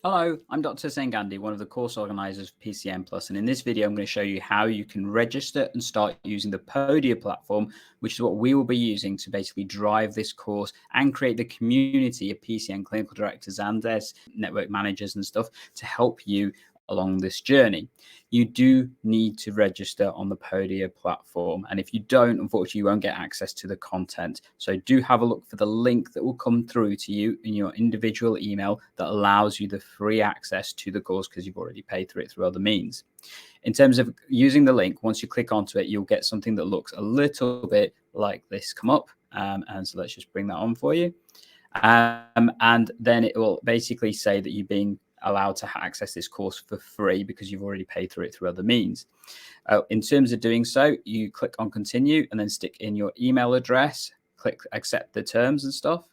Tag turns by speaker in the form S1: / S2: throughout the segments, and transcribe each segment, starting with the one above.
S1: Hello, I'm Dr. Sengandi, one of the course organizers of PCN Plus, and in this video I'm going to show you how you can register and start using the Podia platform, which is what we will be using to basically drive this course and create the community of PCN clinical directors and their network managers and stuff to help you along this journey. You do need to register on the Podia platform, and if you don't, unfortunately you won't get access to the content. So do have a look for the link that will come through to you in your individual email that allows you the free access to the course because you've already paid for it through other means. In terms of using the link, once you click onto it, you'll get something that looks a little bit like this come up, and so let's just bring that on for you, and then it will basically say that you're being allowed to access this course for free because you've already paid for it through other means. In terms of doing so, you click on continue and then stick in your email address, click accept the terms and stuff.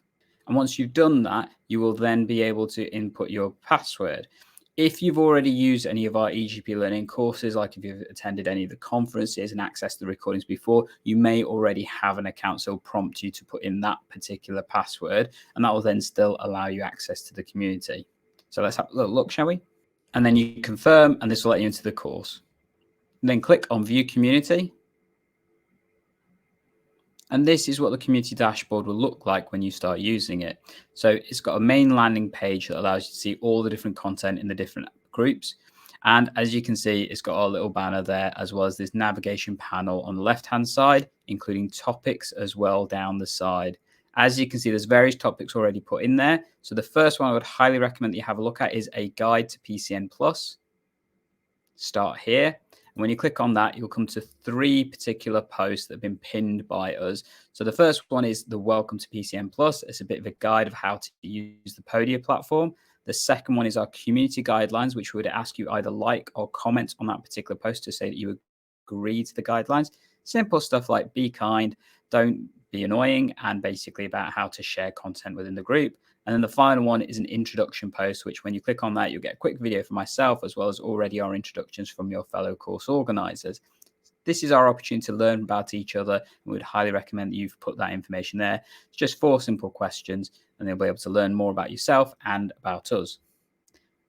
S1: And once you've done that, you will then be able to input your password. If you've already used any of our EGP learning courses, like if you've attended any of the conferences and accessed the recordings before, you may already have an account. So it'll prompt you to put in that particular password, and that will then still allow you access to the community. So let's have a little look, shall we? And then you confirm, and this will let you into the course. And then click on View Community. And this is what the community dashboard will look like when you start using it. So it's got a main landing page that allows you to see all the different content in the different groups. And as you can see, it's got our little banner there, as well as this navigation panel on the left-hand side, including topics as well down the side. As you can see, there's various topics already put in there. So the first one I would highly recommend that you have a look at is a guide to PCN Plus. Start here. And when you click on that, you'll come to 3 particular posts that have been pinned by us. So the first one is the Welcome to PCN Plus. It's a bit of a guide of how to use the Podia platform. The second one is our community guidelines, which would ask you either like or comment on that particular post to say that you agree to the guidelines. Simple stuff like be kind, don't be annoying, and basically about how to share content within the group. And then the final one is an introduction post, which when you click on that, you'll get a quick video from myself, as well as already our introductions from your fellow course organizers. This is our opportunity to learn about each other, and we would highly recommend that you've put that information there. It's just 4 simple questions, and they'll be able to learn more about yourself and about us.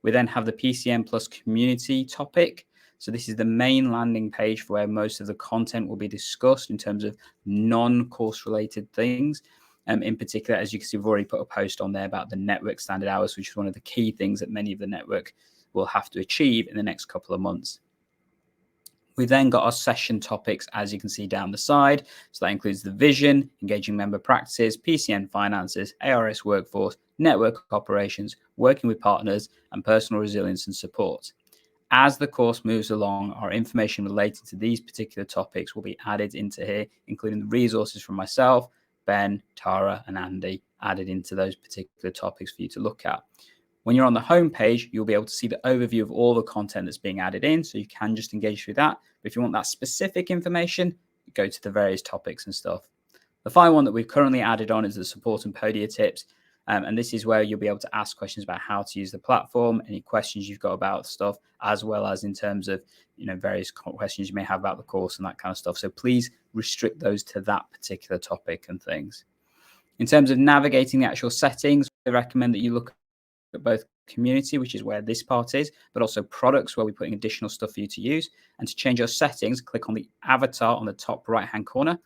S1: We then have the PCN Plus Community topic. So this is the main landing page for where most of the content will be discussed in terms of non-course related things. In particular, as you can see, we've already put a post on there about the network standard hours, which is one of the key things that many of the network will have to achieve in the next couple of months. We've then got our session topics, as you can see down the side. So that includes the vision, engaging member practices, PCN finances, ARS workforce, network operations, working with partners, and personal resilience and support. As the course moves along, our information related to these particular topics will be added into here, including the resources from myself, Ben, Tara, and Andy added into those particular topics for you to look at. When you're on the home page, you'll be able to see the overview of all the content that's being added in, so you can just engage through that. But if you want that specific information, go to the various topics and stuff. The final one that we've currently added on is the support and Podia tips. And this is where you'll be able to ask questions about how to use the platform, any questions you've got about stuff, as well as in terms of, various questions you may have about the course and that kind of stuff. So please restrict those to that particular topic and things. In terms of navigating the actual settings, I recommend that you look at both community, which is where this part is, but also products, where we're putting additional stuff for you to use. And to change your settings, click on the avatar on the top right-hand corner,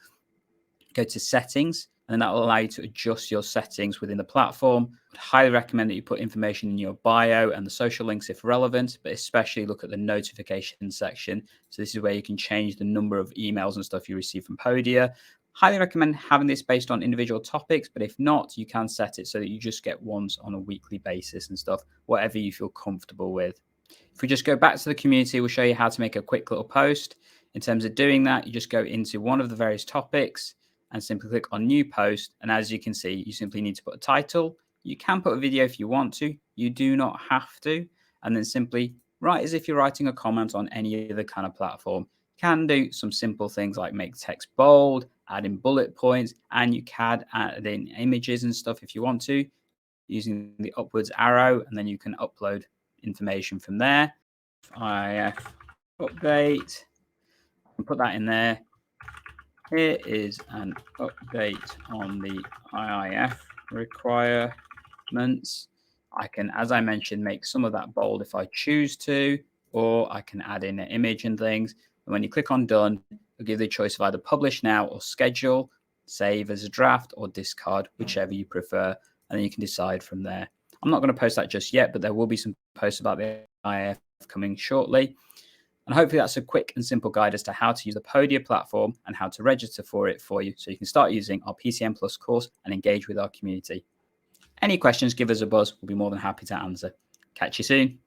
S1: go to settings, and then that will allow you to adjust your settings within the platform. I'd highly recommend that you put information in your bio and the social links if relevant, but especially look at the notification section. So this is where you can change the number of emails and stuff you receive from Podia. Highly recommend having this based on individual topics, but if not, you can set it so that you just get once on a weekly basis and stuff, whatever you feel comfortable with. If we just go back to the community, we'll show you how to make a quick little post. In terms of doing that, you just go into one of the various topics and simply click on new post. And as you can see, you simply need to put a title. You can put a video if you want to, you do not have to. And then simply write as if you're writing a comment on any other kind of platform. You can do some simple things like make text bold, add in bullet points, and you can add in images and stuff if you want to, using the upwards arrow, and then you can upload information from there. IIF update, and put that in there. Here is an update on the IIF requirements. I can, as I mentioned, make some of that bold if I choose to, or I can add in an image and things. And when you click on done, it'll give you the choice of either publish now or schedule, save as a draft, or discard, whichever you prefer. And then you can decide from there. I'm not going to post that just yet, but there will be some posts about the IF coming shortly. And hopefully that's a quick and simple guide as to how to use the Podia platform and how to register for it for you, so you can start using our PCN Plus course and engage with our community. Any questions, give us a buzz. We'll be more than happy to answer. Catch you soon.